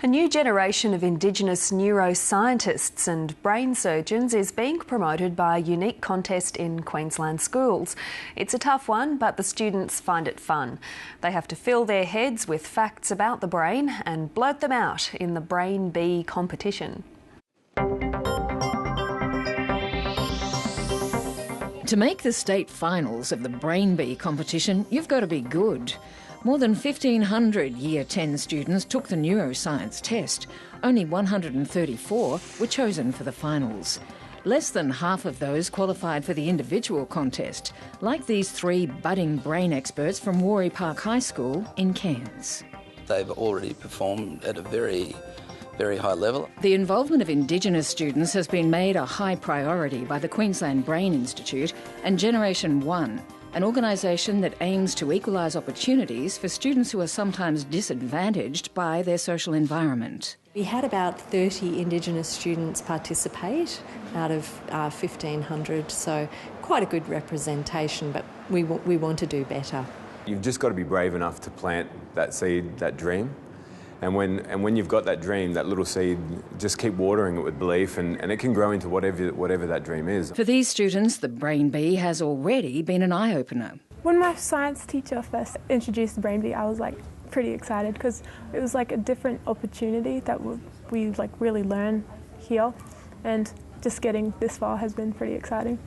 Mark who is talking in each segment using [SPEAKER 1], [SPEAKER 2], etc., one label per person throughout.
[SPEAKER 1] A new generation of Indigenous neuroscientists and brain surgeons is being promoted by a unique contest in Queensland schools. It's a tough one, but the students find it fun. They have to fill their heads with facts about the brain and blurt them out in the Brain Bee competition.
[SPEAKER 2] To make the state finals of the Brain Bee competition, you've got to be good. More than 1,500 Year 10 students took the neuroscience test. Only 134 were chosen for the finals. Less than half of those qualified for the individual contest, like these three budding brain experts from Warri Park High School in Cairns.
[SPEAKER 3] They've already performed at a very high level.
[SPEAKER 2] The involvement of Indigenous students has been made a high priority by the Queensland Brain Institute and Generation 1, an organisation that aims to equalise opportunities for students who are sometimes disadvantaged by their social environment.
[SPEAKER 4] We had about 30 Indigenous students participate out of 1,500, so quite a good representation, but we want to do better.
[SPEAKER 5] You've just got to be brave enough to plant that seed, that dream. And when you've got that dream, that little seed, just keep watering it with belief and it can grow into whatever that dream is.
[SPEAKER 2] For these students, the Brain Bee has already been an eye-opener.
[SPEAKER 6] When my science teacher first introduced the Brain Bee, I was pretty excited because it was a different opportunity that we really learn here, and just getting this far has been pretty exciting.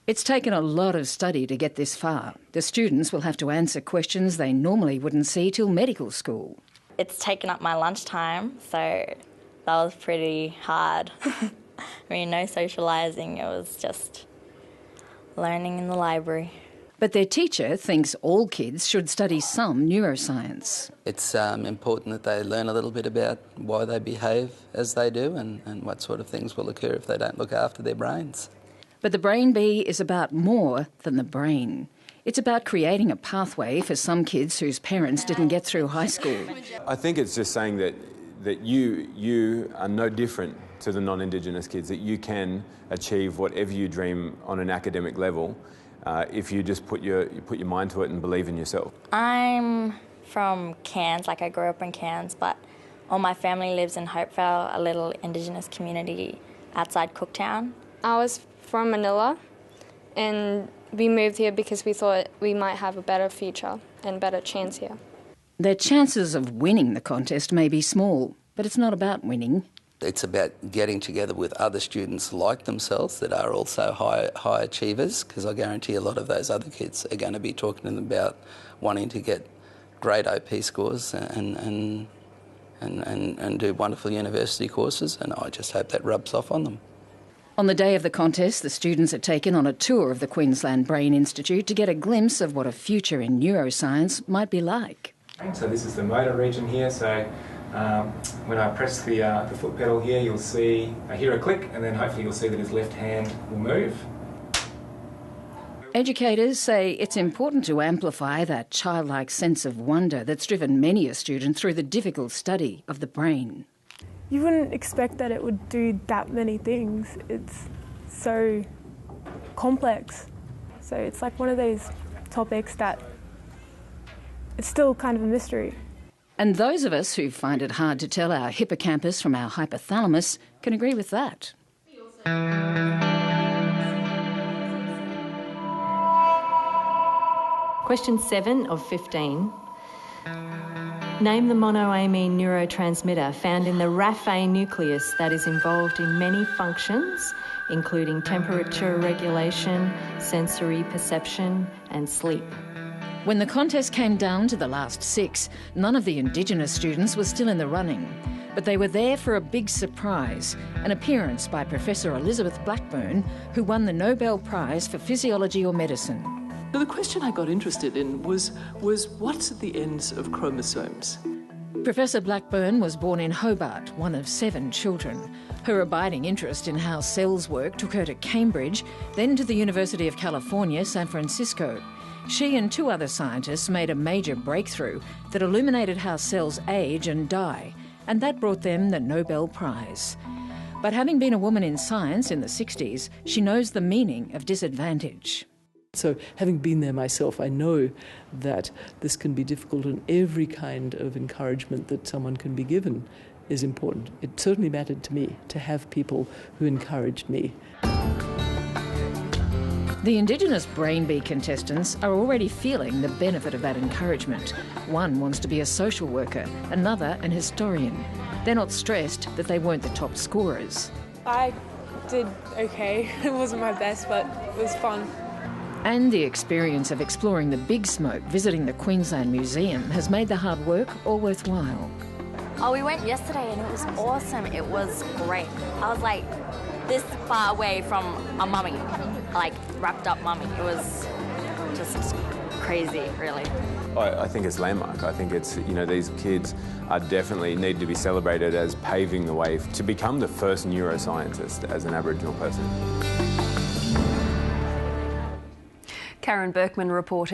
[SPEAKER 2] It's taken a lot of study to get this far. The students will have to answer questions they normally wouldn't see till medical school.
[SPEAKER 7] It's taken up my lunchtime, so that was pretty hard. I mean, no socialising, it was just learning in the library.
[SPEAKER 2] But their teacher thinks all kids should study some neuroscience.
[SPEAKER 3] It's important that they learn a little bit about why they behave as they do and what sort of things will occur if they don't look after their brains.
[SPEAKER 2] But the Brain Bee is about more than the brain. It's about creating a pathway for some kids whose parents didn't get through high school.
[SPEAKER 5] I think it's just saying that you are no different to the non-Indigenous kids, that you can achieve whatever you dream on an academic level if you just put your mind to it and believe in yourself.
[SPEAKER 7] I'm from Cairns, I grew up in Cairns, but all my family lives in Hopevale, a little Indigenous community outside Cooktown.
[SPEAKER 8] I was from Manila, and we moved here because we thought we might have a better future and better chance here.
[SPEAKER 2] Their chances of winning the contest may be small, but it's not about winning.
[SPEAKER 3] It's about getting together with other students like themselves that are also high achievers, because I guarantee a lot of those other kids are going to be talking to them about wanting to get great OP scores and do wonderful university courses, and I just hope that rubs off on them.
[SPEAKER 2] On the day of the contest, the students are taken on a tour of the Queensland Brain Institute to get a glimpse of what a future in neuroscience might be like.
[SPEAKER 9] So this is the motor region here, so when I press the foot pedal here, you'll see, I hear a click, and then hopefully you'll see that his left hand will move.
[SPEAKER 2] Educators say it's important to amplify that childlike sense of wonder that's driven many a student through the difficult study of the brain.
[SPEAKER 6] You wouldn't expect that it would do that many things. It's so complex. So it's one of those topics that it's still kind of a mystery.
[SPEAKER 2] And those of us who find it hard to tell our hippocampus from our hypothalamus can agree with that.
[SPEAKER 4] Question 7 of 15. Name the monoamine neurotransmitter found in the raphe nucleus that is involved in many functions, including temperature regulation, sensory perception, and sleep.
[SPEAKER 2] When the contest came down to the last 6, none of the Indigenous students was still in the running. But they were there for a big surprise, an appearance by Professor Elizabeth Blackburn, who won the Nobel Prize for Physiology or Medicine.
[SPEAKER 10] So the question I got interested in was what's at the ends of chromosomes?
[SPEAKER 2] Professor Blackburn was born in Hobart, one of 7 children. Her abiding interest in how cells work took her to Cambridge, then to the University of California, San Francisco. She and 2 other scientists made a major breakthrough that illuminated how cells age and die, and that brought them the Nobel Prize. But having been a woman in science in the 60s, she knows the meaning of disadvantage.
[SPEAKER 10] So having been there myself, I know that this can be difficult, and every kind of encouragement that someone can be given is important. It certainly mattered to me to have people who encouraged me.
[SPEAKER 2] The Indigenous Brain Bee contestants are already feeling the benefit of that encouragement. One wants to be a social worker, another an historian. They're not stressed that they weren't the top scorers.
[SPEAKER 6] I did okay. It wasn't my best, but it was fun.
[SPEAKER 2] And the experience of exploring the Big Smoke, visiting the Queensland Museum, has made the hard work all worthwhile.
[SPEAKER 7] Oh, we went yesterday and it was awesome. It was great. I was like this far away from a mummy, like wrapped up mummy. It was just crazy, really.
[SPEAKER 5] I think it's landmark. I think it's, you know, these kids are definitely need to be celebrated as paving the way to become the first neuroscientist as an Aboriginal person.
[SPEAKER 1] Karen Berkman reporting.